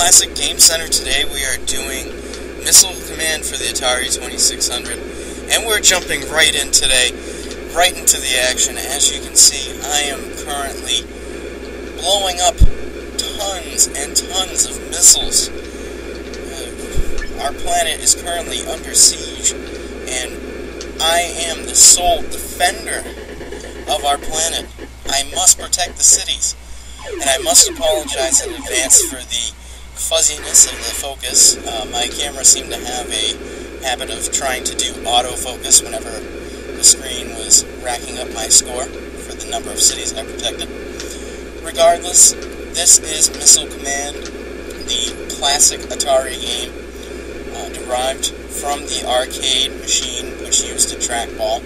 Classic Game Center today. We are doing Missile Command for the Atari 2600, and we're jumping right in today, right into the action. As you can see, I am currently blowing up tons and tons of missiles. Our planet is currently under siege, and I am the sole defender of our planet. I must protect the cities, and I must apologize in advance for the fuzziness of the focus. My camera seemed to have a habit of trying to do autofocus whenever the screen was racking up my score for the number of cities I protected. Regardless, this is Missile Command, the classic Atari game, derived from the arcade machine which used a trackball,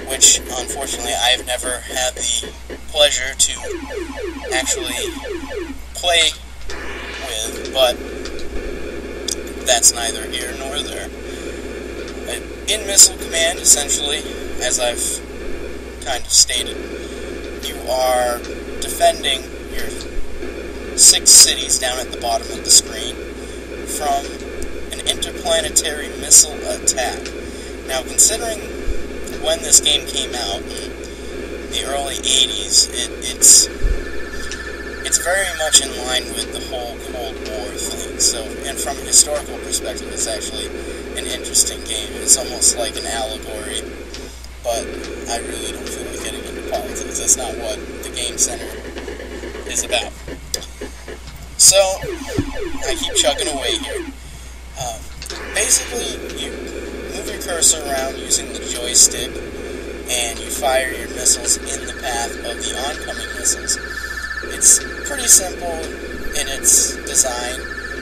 which unfortunately I've never had the pleasure to actually play with, but that's neither here nor there. In Missile Command, essentially, as I've kind of stated, you are defending your 6 cities down at the bottom of the screen from an interplanetary missile attack. Now, considering when this game came out in the early 80s, it's very much in line with the whole Cold War thing. So, and from a historical perspective, it's actually an interesting game. It's almost like an allegory, but I really don't feel like getting into politics. That's not what the Game Center is about. So, I keep chugging away here. Basically, you move your cursor around using the joystick, and you fire your missiles in the path of the oncoming missiles. It's pretty simple in its design,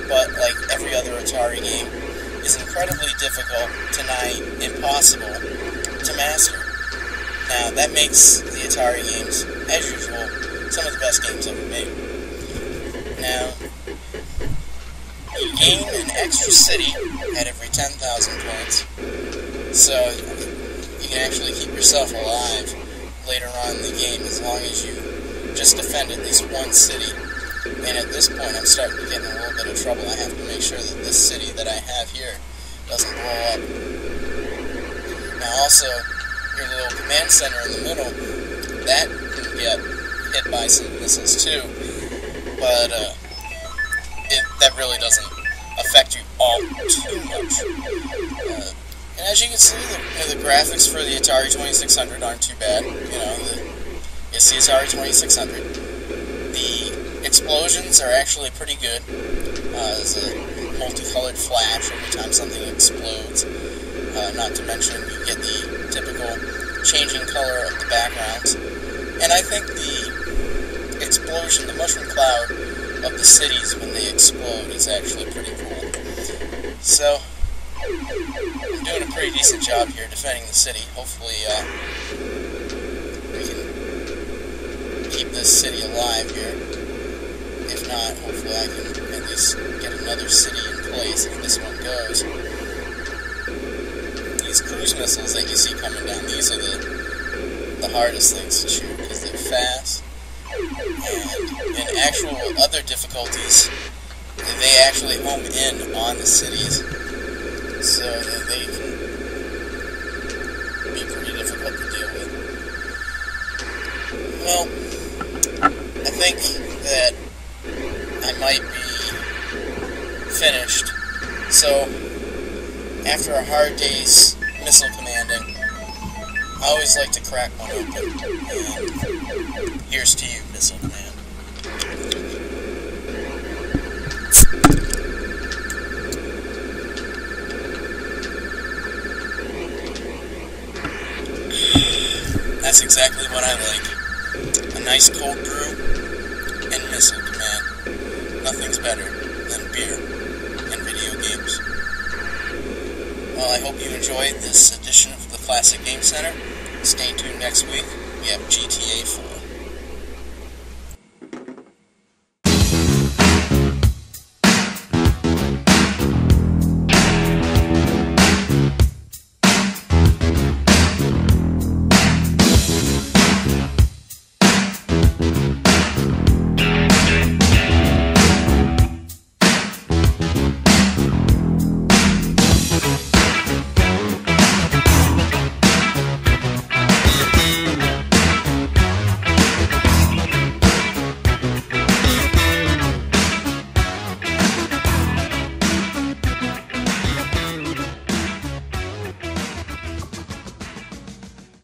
but like every other Atari game, is incredibly difficult, to nigh impossible, to master. Now, that makes the Atari games, as usual, some of the best games ever made. Now, you gain an extra city at every 10,000 points, so you can actually keep yourself alive later on in the game as long as you just defend at least one city. And at this point, I'm starting to get in a little bit of trouble. I have to make sure that this city that I have here doesn't blow up. Now also, your little command center in the middle, that can get hit by some missiles too, but that really doesn't affect you all too much. And as you can see, the graphics for the Atari 2600 aren't too bad. It's the Atari 2600. The explosions are actually pretty good. There's a multicolored flash every time something explodes. Not to mention, you get the typical changing color of the backgrounds. And I think the explosion, the mushroom cloud of the cities when they explode is actually pretty cool. So, I'm doing a pretty decent job here defending the city. Hopefully, we can keep this city alive here. If not, hopefully I can at least get another city in place if this one goes. These cruise missiles that you see coming down, these are the hardest things to shoot because they're fast. And in actual other difficulties, they actually home in on the cities, so that they can be pretty difficult to deal with. Well, I think that I might be finished, so after a hard day's missile commanding, I always like to crack one open, and here's to you, Missile Command. That's exactly what I like. A nice cold brew and Missile Command. Nothing's better than beer and video games. Well, I hope you enjoyed this edition of the Classic Game Center. Stay tuned next week. We have GTA 4.